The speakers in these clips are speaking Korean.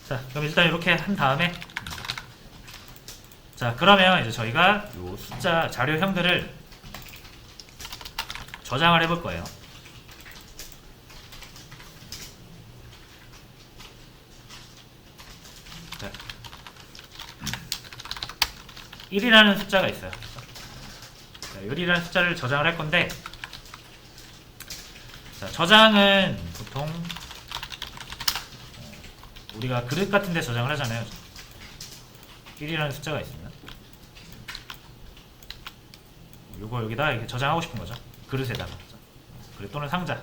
자, 그럼 일단 이렇게 한 다음에, 자, 그러면 이제 저희가 요 숫자 자료형들을 저장을 해볼 거예요. 자, 1이라는 숫자가 있어요. 자, 1이라는 숫자를 저장을 할 건데, 자, 저장은 보통 우리가 그릇 같은 데 저장을 하잖아요. 1이라는 숫자가 있으면 요거 여기다 이렇게 저장하고 싶은 거죠. 그릇에다가. 그릇 또는 상자.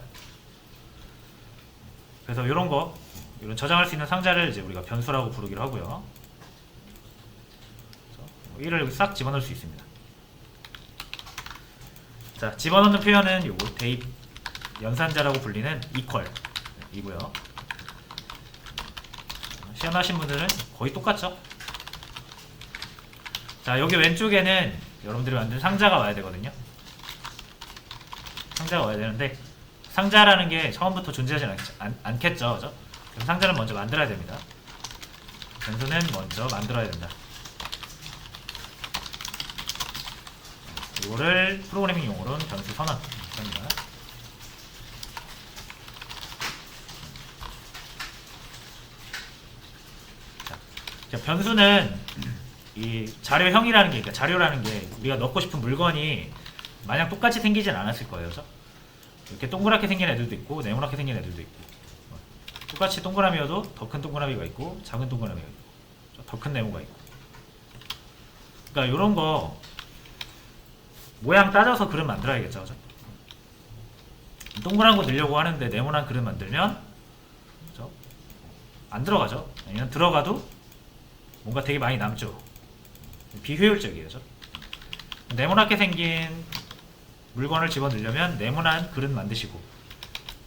그래서 요런 거, 이런 저장할 수 있는 상자를 이제 우리가 변수라고 부르기로 하고요. 1을 여기 싹 집어넣을 수 있습니다. 자, 집어넣는 표현은 요거 대입 연산자라고 불리는 equal 이고요. 시험하신 분들은 거의 똑같죠? 자, 여기 왼쪽에는 여러분들이 만든 상자가 와야 되거든요. 상자가 와야 되는데, 상자라는 게 처음부터 존재하지 않겠죠, 그죠? 그럼 상자를 먼저 만들어야 됩니다. 변수는 먼저 만들어야 된다. 이거를 프로그래밍 용어로는 변수 선언 합니다. 자, 변수는 이 자료형이라는 게, 그러니까 자료라는 게 우리가 넣고 싶은 물건이 마냥 똑같이 생기진 않았을 거예요, 그죠? 이렇게 동그랗게 생긴 애들도 있고 네모나게 생긴 애들도 있고, 똑같이 동그라미여도 더 큰 동그라미가 있고 작은 동그라미가 있고 더 큰 네모가 있고. 그러니까 이런 거 모양 따져서 그릇 만들어야겠죠, 그죠? 동그란 거 넣으려고 하는데 네모난 그릇 만들면, 그죠? 안 들어가죠? 아니면 들어가도 뭔가 되게 많이 남죠. 비효율적이에요, 그죠? 네모나게 생긴 물건을 집어넣으려면 네모난 그릇 만드시고,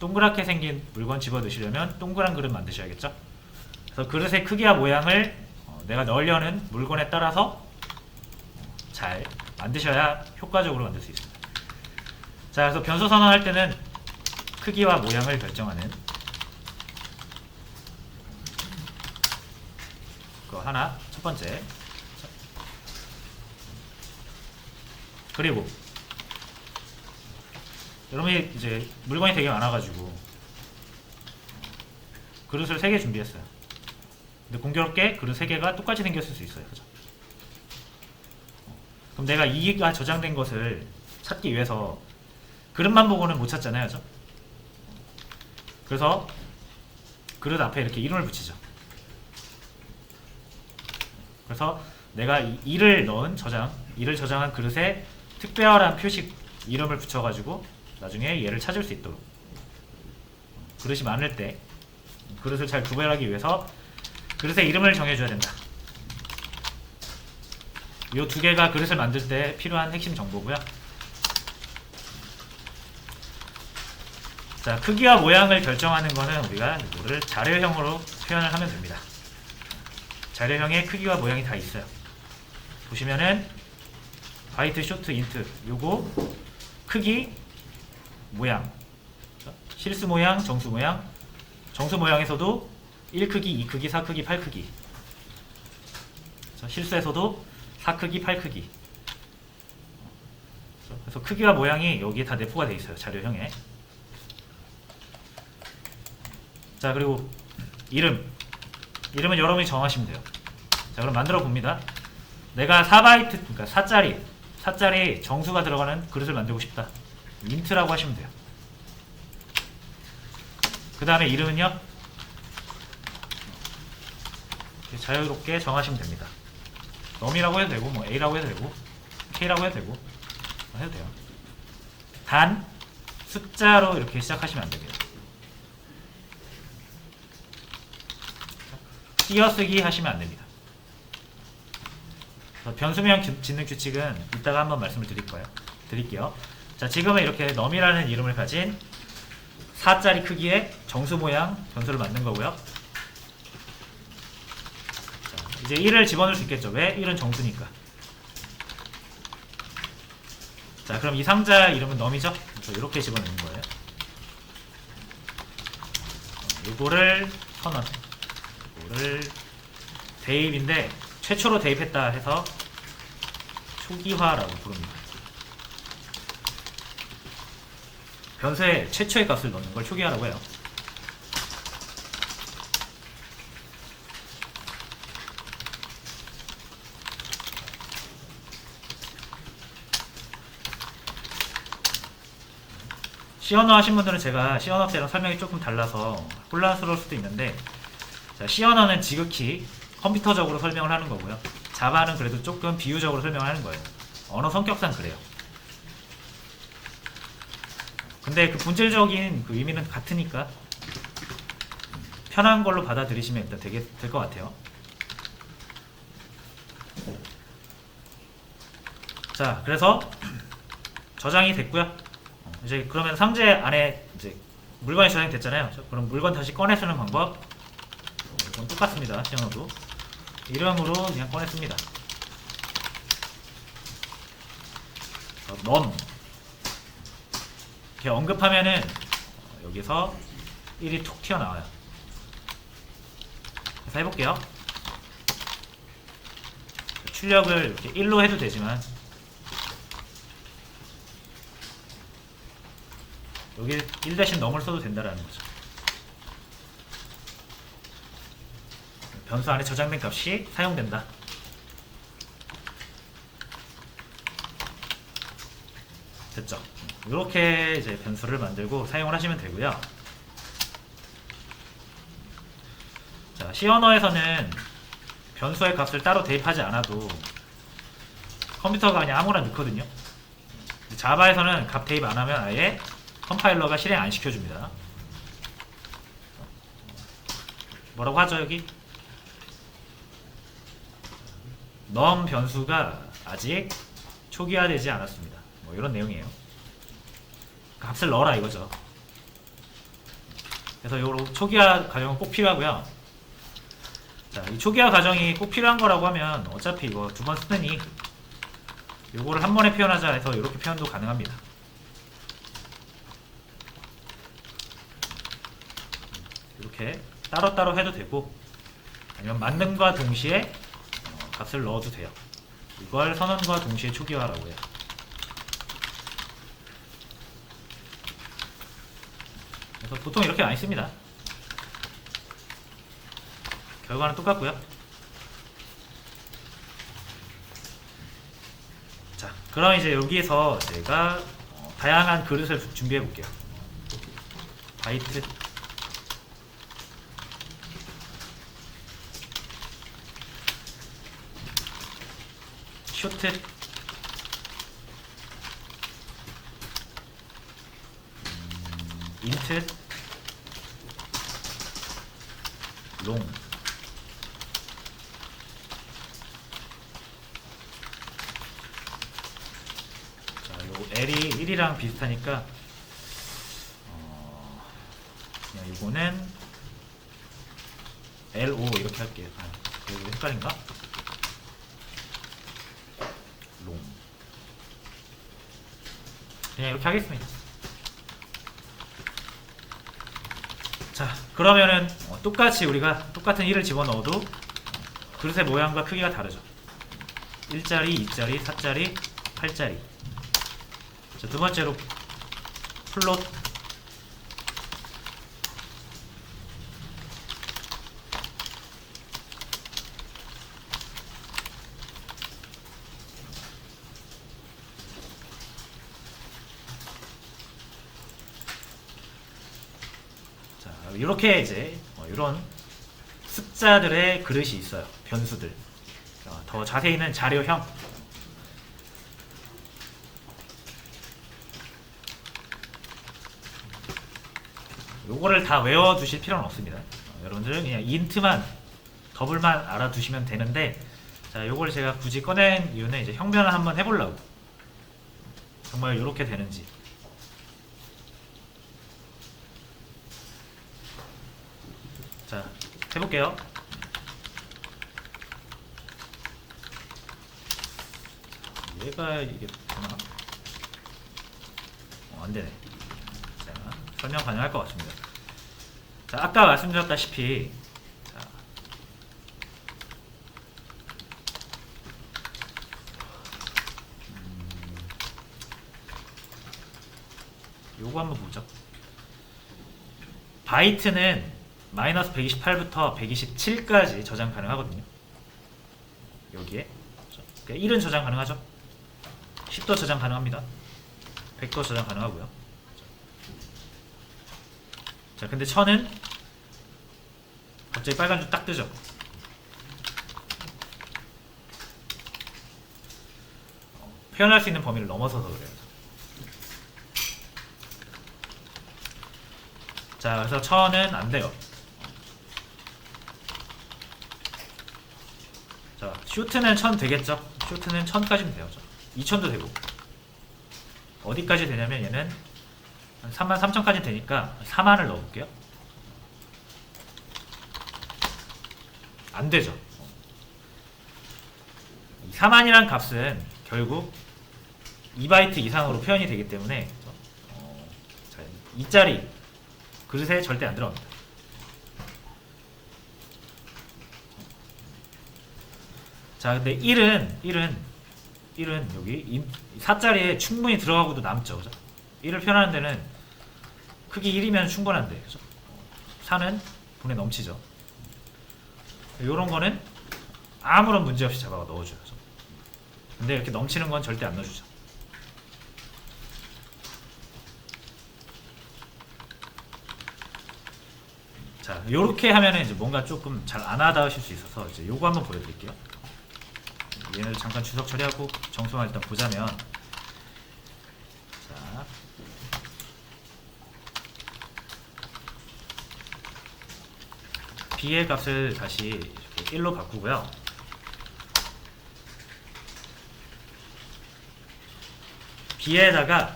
동그랗게 생긴 물건 집어넣으시려면 동그란 그릇 만드셔야겠죠? 그래서 그릇의 크기와 모양을 내가 넣으려는 물건에 따라서 잘 만드셔야 효과적으로 만들 수 있습니다. 자, 그래서 변수 선언할 때는 크기와 모양을 결정하는 거 하나, 첫 번째. 그리고 여러분이 이제 물건이 되게 많아가지고 그릇을 3개 준비했어요. 근데 공교롭게 그릇 3개가 똑같이 생겼을 수 있어요, 그죠? 그럼 내가 이가 저장된 것을 찾기 위해서 그릇만 보고는 못 찾잖아요, 그죠? 그래서 그릇 앞에 이렇게 이름을 붙이죠. 그래서 내가 이를 넣은 이를 저장한 그릇에 특별한 표식 이름을 붙여가지고 나중에 얘를 찾을 수 있도록, 그릇이 많을 때 그릇을 잘 구별하기 위해서 그릇의 이름을 정해줘야 된다. 이 두 개가 그릇을 만들 때 필요한 핵심 정보고요. 자, 크기와 모양을 결정하는 거는 우리가 이거를 자료형으로 표현을 하면 됩니다. 자료형의 크기와 모양이 다 있어요. 보시면은 바이트, 쇼트, 인트, 요거 크기, 모양, 실수 모양, 정수 모양, 정수 모양에서도 1크기, 2크기, 4크기, 8크기, 실수에서도 4크기, 8크기. 그래서 크기와 모양이 여기에 다 내포가 되어 있어요, 자료형에. 자, 그리고 이름은 여러분이 정하시면 돼요. 자, 그럼 만들어 봅니다. 내가 4바이트, 그러니까 4짜리 정수가 들어가는 그릇을 만들고 싶다. 인트라고 하시면 돼요. 그 다음에 이름은요, 자유롭게 정하시면 됩니다. num이라고 해도 되고, 뭐 a라고 해도 되고, k라고 해도 되고, 해도 돼요. 단 숫자로 이렇게 시작하시면 안 됩니다. 띄어쓰기 하시면 안 됩니다. 변수명 짓는 규칙은 이따가 한번 말씀을 드릴게요. 자, 지금은 이렇게 num이라는 이름을 가진 4짜리 크기의 정수 모양 변수를 만든 거고요. 자, 이제 1을 집어넣을 수 있겠죠. 왜? 1은 정수니까. 자, 그럼 이 상자 이름은 num이죠? 그래서 이렇게 집어넣는 거예요. 이거를 선언. 이걸 대입인데 최초로 대입했다 해서 초기화라고 부릅니다. 변수에 최초의 값을 넣는 걸 초기화라고 해요. C언어 하신 분들은 제가 C언어 때랑 설명이 조금 달라서 혼란스러울 수도 있는데, 자, C언어는 지극히 컴퓨터적으로 설명을 하는 거고요. 자바는 그래도 조금 비유적으로 설명을 하는 거예요. 언어 성격상 그래요. 근데 그 본질적인 그 의미는 같으니까 편한 걸로 받아들이시면 일단 될 것 같아요. 자, 그래서 저장이 됐고요. 이제 그러면 상자 안에 이제 물건이 저장이 됐잖아요. 그럼 물건 다시 꺼내쓰는 방법, 이건 똑같습니다. 시연어도 이름으로 그냥 꺼냈습니다. none 이렇게 언급하면은 여기서 1이 툭 튀어나와요. 그래서 해볼게요. 출력을 이렇게 1로 해도 되지만 여기 1 대신 넘을 써도 된다라는 거죠. 변수 안에 저장된 값이 사용된다. 됐죠? 이렇게 이제 변수를 만들고 사용을 하시면 되고요. 자, C 언어에서는 변수의 값을 따로 대입하지 않아도 컴퓨터가 그냥 아무거나 넣거든요. 자바에서는 값 대입 안 하면 아예 컴파일러가 실행 안 시켜줍니다. 뭐라고 하죠 여기? num 변수가 아직 초기화되지 않았습니다. 뭐 이런 내용이에요. 값을 넣어라 이거죠. 그래서 요 초기화 과정은 꼭 필요하고요. 자, 이 초기화 과정이 꼭 필요한 거라고 하면 어차피 이거 두 번 쓰느니 요거를 한 번에 표현하자 해서 이렇게 표현도 가능합니다. 이렇게 따로따로 해도 되고, 아니면 만듦과 동시에 값을 넣어도 돼요. 이걸 선언과 동시에 초기화라고 해요. 그래서 보통 이렇게 많이 씁니다. 결과는 똑같고요. 자, 그럼 이제 여기에서 제가 다양한 그릇을 준비해 볼게요. 바이트 쇼트 인트 롱. 자, 요 L이 1이랑 비슷하니까 그냥 이거는 LO 이렇게 할게요. 이거 헷갈린가? 롱. 그냥 이렇게 하겠습니다. 자, 그러면은 똑같이 우리가 똑같은 1을 집어넣어도 그릇의 모양과 크기가 다르죠. 1짜리, 2짜리, 4짜리, 8짜리. 자, 두 번째로 플롯. 자, 이렇게 이제 이런 숫자들의 그릇이 있어요. 변수들. 더 자세히는 자료형. 요거를 다 외워두실 필요는 없습니다. 여러분들은 그냥 인트만, 더블만 알아두시면 되는데, 자, 요걸 제가 굳이 꺼낸 이유는 이제 형변을 한번 해보려고. 정말 요렇게 되는지. 자, 해볼게요. 얘가 이게 되나? 안되네. 자, 설명 가능할 것 같습니다. 자, 아까 말씀드렸다시피, 자, 요거 한번 보죠. 바이트는 마이너스 128부터 127까지 저장 가능하거든요. 여기에. 그러니까 1은 저장 가능하죠. 10도 저장 가능합니다. 100도 저장 가능하고요. 자, 근데 1000은 갑자기 빨간 줄 딱 뜨죠. 표현할 수 있는 범위를 넘어서서 그래요. 자, 그래서 1000은 안 돼요. 자, 쇼트는 1000 되겠죠? 쇼트는 1000까지는 돼요. 2000도 되고. 어디까지 되냐면 얘는 한 33,000까지 되니까 4만을 넣어볼게요. 안 되죠. 4만이란 값은 결국 2바이트 이상으로 표현이 되기 때문에 2짜리 그릇에 절대 안 들어갑니다. 자, 근데 1은 여기 4자리에 충분히 들어가고도 남죠. 그죠? 1을 표현하는 데는 크기 1이면 충분한데, 그죠? 4는 분에 넘치죠. 요런 거는 아무런 문제 없이 잡아가 넣어줘요. 그죠? 근데 이렇게 넘치는 건 절대 안 넣어주죠. 자, 요렇게 하면은 이제 뭔가 조금 잘 안 와닿으실 수 있어서 이제 요거 한번 보여드릴게요. 얘네들 잠깐 주석 처리하고 정수만 일단 보자면, 자, B의 값을 다시 이렇게 1로 바꾸고요. B에다가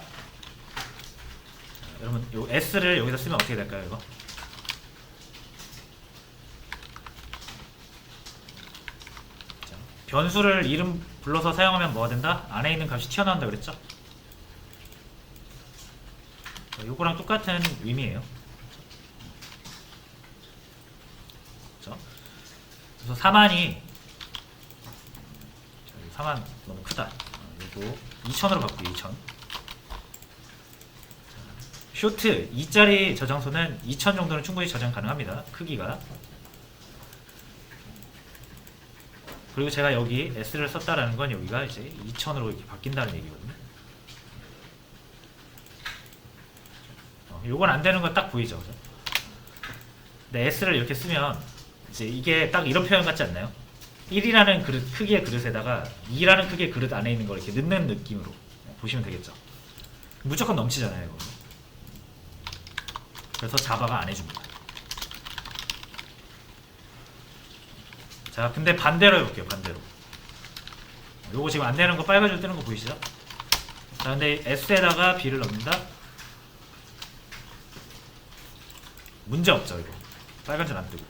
여러분 요 S를 여기다 쓰면 어떻게 될까요? 이거 변수를 이름 불러서 사용하면 뭐가 된다? 안에 있는 값이 튀어나온다 그랬죠? 요거랑 똑같은 의미예요. 그렇죠? 그래서 4만이 4만 너무 크다. 요거 2000으로 바꾸고 2000. 쇼트 2짜리 저장소는 2000 정도는 충분히 저장 가능합니다. 크기가. 그리고 제가 여기 S를 썼다라는 건 여기가 이제 2000으로 이렇게 바뀐다는 얘기거든요. 요건 안 되는 건 딱 보이죠, 그죠? 근데 S를 이렇게 쓰면 이제 이게 딱 이런 표현 같지 않나요? 1이라는 그릇, 크기의 그릇에다가 2라는 크기의 그릇 안에 있는 걸 이렇게 넣는 느낌으로 보시면 되겠죠. 무조건 넘치잖아요, 이거. 그래서 자바가 안 해줍니다. 자, 근데 반대로 해볼게요. 반대로. 요거 지금 안 되는 거 빨간 줄 뜨는 거 보이시죠? 자, 근데 S에다가 B를 넣는다. 문제 없죠, 이거. 빨간 줄 안 뜨고.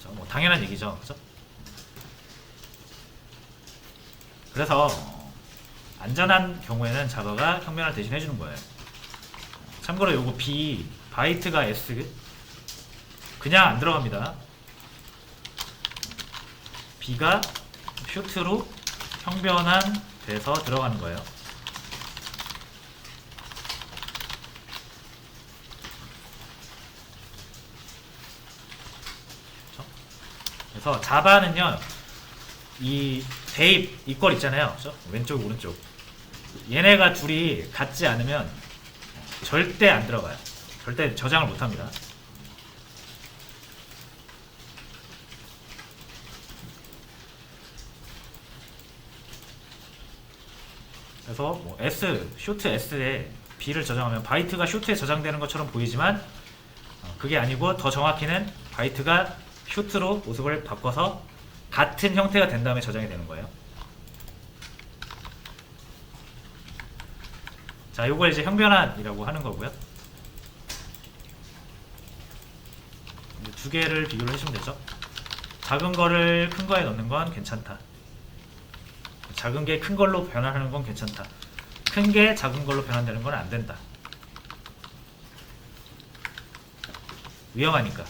자, 뭐 당연한 얘기죠, 그죠? 그래서 안전한 경우에는 자바가 평면을 대신 해주는 거예요. 참고로 요거 B 바이트가 S 그냥 안 들어갑니다. B가 쇼트로 형변환 돼서 들어가는 거예요. 그렇죠? 그래서 자바는요, 이 대입 이꼴 있잖아요, 그렇죠? 왼쪽 오른쪽 얘네가 둘이 같지 않으면 절대 안 들어가요. 절대 저장을 못합니다. 그래서 뭐 S, 쇼트 S에 B를 저장하면 바이트가 쇼트에 저장되는 것처럼 보이지만 그게 아니고 더 정확히는 바이트가 쇼트로 모습을 바꿔서 같은 형태가 된 다음에 저장이 되는 거예요. 자, 요걸 이제 형변환이라고 하는 거고요. 두 개를 비교를 해주면 되죠. 작은 거를 큰 거에 넣는 건 괜찮다. 작은 게 큰 걸로 변환하는 건 괜찮다. 큰 게 작은 걸로 변환되는 건 안 된다. 위험하니까.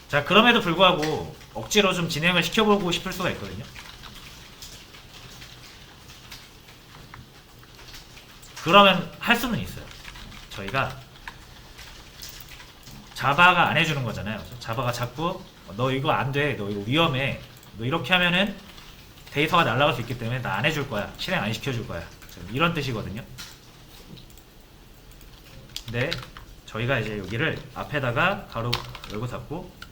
자, 그럼에도 불구하고 억지로 좀 진행을 시켜보고 싶을 수가 있거든요. 그러면 할 수는 있어요. 저희가 자바가 안 해주는 거잖아요. 자바가 자꾸 너 이거 안 돼, 너 이거 위험해, 너 이렇게 하면은 데이터가 날아갈 수 있기 때문에 나 안 해줄 거야, 실행 안 시켜줄 거야, 이런 뜻이거든요. 근데 저희가 이제 여기를 앞에다가 가로 열고 닫고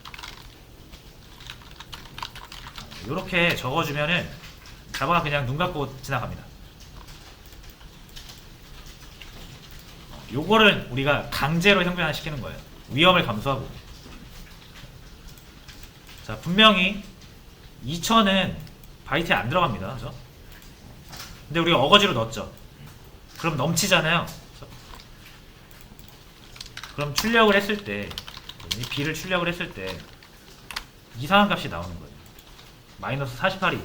이렇게 적어주면은 자바가 그냥 눈 감고 지나갑니다. 요거를 우리가 강제로 형변화 시키는 거예요. 위험을 감수하고. 자, 분명히 2000은 바이트에 안 들어갑니다. 그죠? 근데 우리가 어거지로 넣었죠. 그럼 넘치잖아요. 그죠? 그럼 출력을 했을 때, 이 B를 출력을 했을 때 이상한 값이 나오는 거예요. 마이너스 48이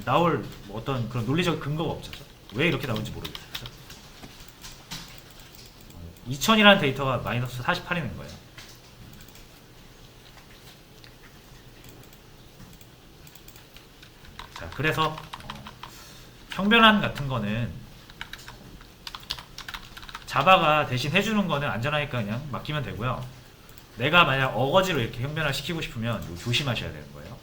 나올 뭐 어떤 그런 논리적 근거가 없죠. 왜 이렇게 나오는지 모르겠어요. 2000이라는 데이터가 마이너스 48이는 거예요. 자, 그래서 형변환 같은 거는 자바가 대신 해주는 거는 안전하니까 그냥 맡기면 되고요. 내가 만약 어거지로 이렇게 형변화 시키고 싶으면 이거 조심하셔야 되는 거예요.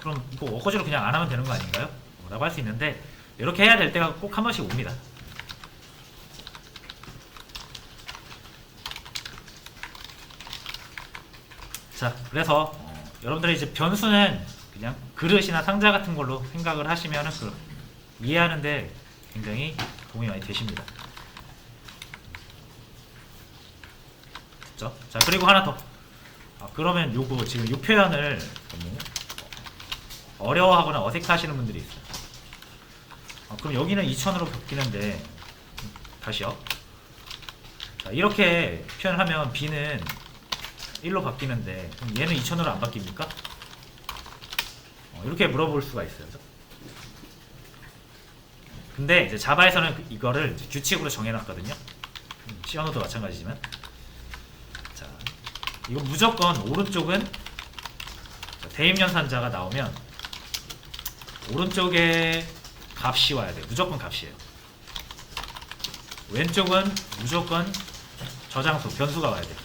그럼 이거 어거지로 그냥 안 하면 되는 거 아닌가요? 라고 할 수 있는데 이렇게 해야 될 때가 꼭 한 번씩 옵니다. 자, 그래서 여러분들이 이제 변수는 그냥 그릇이나 상자 같은 걸로 생각을 하시면은 이해하는데 굉장히 도움이 많이 되십니다. 됐죠? 자, 그리고 하나 더. 그러면 요거 지금 요 표현을 너무 어려워하거나 어색하시는 분들이 있어요. 그럼 여기는 2000으로 바뀌는데 다시요. 자, 이렇게 표현하면 B는 1로 바뀌는데 그럼 얘는 2000으로 안 바뀝니까? 이렇게 물어볼 수가 있어요. 근데 이제 자바에서는 이거를 규칙으로 정해놨거든요. C언어도 마찬가지지만. 자, 이거 무조건 오른쪽은 대입연산자가 나오면 오른쪽에 값이 와야 돼요. 무조건 값이에요. 왼쪽은 무조건 저장수, 변수가 와야 돼요.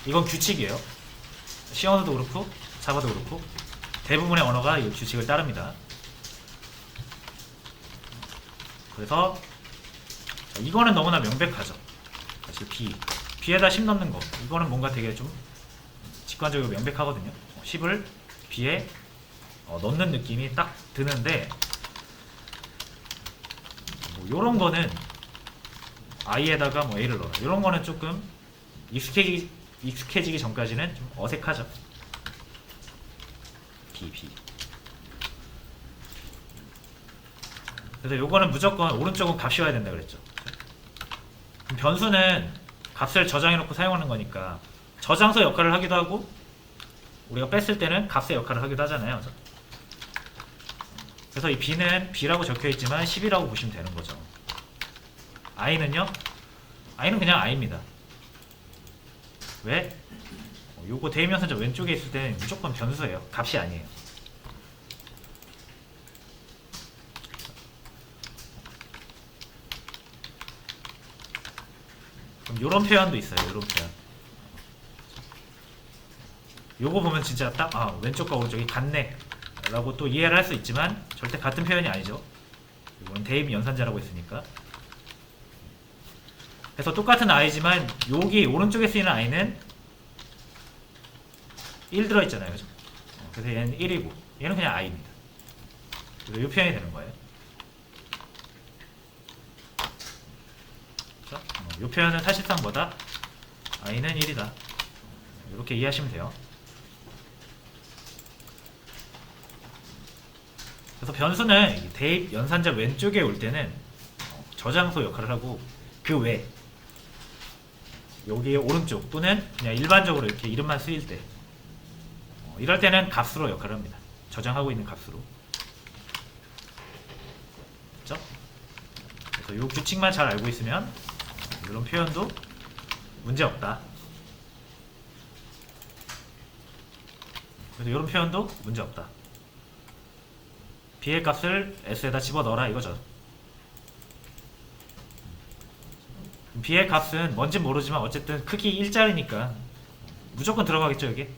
이건 규칙이에요. C언어도 그렇고 자바도 그렇고 대부분의 언어가 이 규칙을 따릅니다. 그래서 이거는 너무나 명백하죠. 사실 B에다 10 넣는 거, 이거는 뭔가 되게 좀 직관적이고 명백하거든요. 10을 B에 넣는 느낌이 딱 드는데 뭐 요런 거는 I에다가 뭐 A를 넣어라, 요런 거는 조금 익숙해지기 전까지는 좀 어색하죠. B. 그래서 요거는 무조건 오른쪽은 값이 와야 된다 그랬죠. 변수는 값을 저장해놓고 사용하는 거니까 저장소 역할을 하기도 하고 우리가 뺐을 때는 값의 역할을 하기도 하잖아요. 그래서 이 B는 B라고 적혀있지만 10이라고 보시면 되는 거죠. I는요? I는 그냥 I입니다. 왜? 요거 대입연산자 왼쪽에 있을 때는 무조건 변수예요. 값이 아니에요. 그럼 요런 표현도 있어요. 요런 표현. 요거 보면 진짜 딱 왼쪽과 오른쪽이 같네 라고 또 이해를 할 수 있지만 절대 같은 표현이 아니죠. 이건 대입연산자라고 했으니까. 그래서 똑같은 I지만 여기 오른쪽에 쓰이는 I는 1 들어있잖아요. 그죠? 그래서 얘는 1이고 얘는 그냥 I입니다. 그래서 이 표현이 되는 거예요. 그렇죠? 이 표현은 사실상 뭐다? I는 1이다. 이렇게 이해하시면 돼요. 그래서 변수는 대입 연산자 왼쪽에 올 때는 저장소 역할을 하고 그 외 여기 오른쪽 또는 그냥 일반적으로 이렇게 이름만 쓰일 때 이럴 때는 값으로 역할을 합니다. 저장하고 있는 값으로. 그렇죠? 그래서 이 규칙만 잘 알고 있으면 이런 표현도 문제 없다. 그래서 이런 표현도 문제 없다. b의 값을 s에다 집어넣어라 이거죠. b의 값은 뭔진 모르지만 어쨌든 크기 1짜리니까 무조건 들어가겠죠. 여기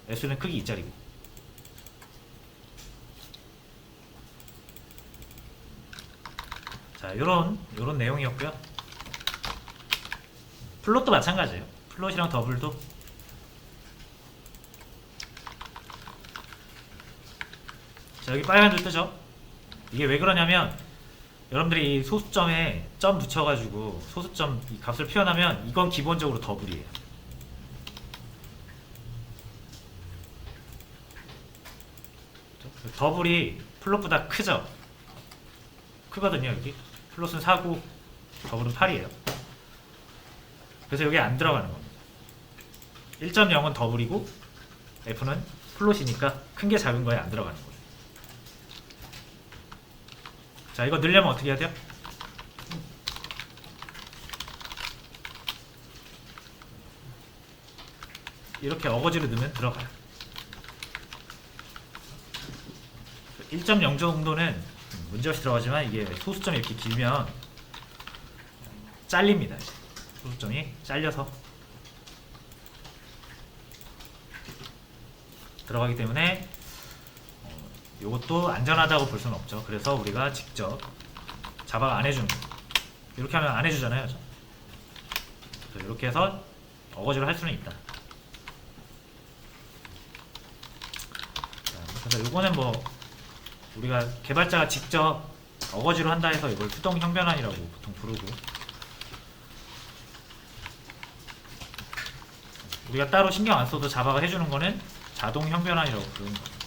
s는 크기 2짜리고. 자, 요런 내용이었고요. 플롯도 마찬가지예요. 플롯이랑 더블도 자, 여기 빨간 줄 뜨죠. 이게 왜 그러냐면 여러분들이 이 소수점에 점 붙여가지고 소수점 이 값을 표현하면 이건 기본적으로 더블이에요. 더블이 플롯보다 크죠. 크거든요. 여기 플롯은 4고 더블은 8이에요. 그래서 여기 안 들어가는 겁니다. 1.0은 더블이고 F는 플롯이니까 큰 게 작은 거에 안 들어가는 거예요. 자, 이거 넣으려면 어떻게 해야 돼요? 이렇게 어거지로 넣으면 들어가요. 1.0 정도는 문제없이 들어가지만 이게 소수점이 이렇게 길면 잘립니다. 소수점이 잘려서 들어가기 때문에 이것도 안전하다고 볼 수는 없죠. 그래서 우리가 직접 자바가 안 해주는 거예요. 이렇게 하면 안 해주잖아요. 그래서 이렇게 해서 어거지로 할 수는 있다. 그래서 이거는 뭐 우리가 개발자가 직접 어거지로 한다 해서 이걸 수동 형변환이라고 보통 부르고, 우리가 따로 신경 안 써도 자바가 해주는 거는 자동 형변환이라고 부르는 거예요.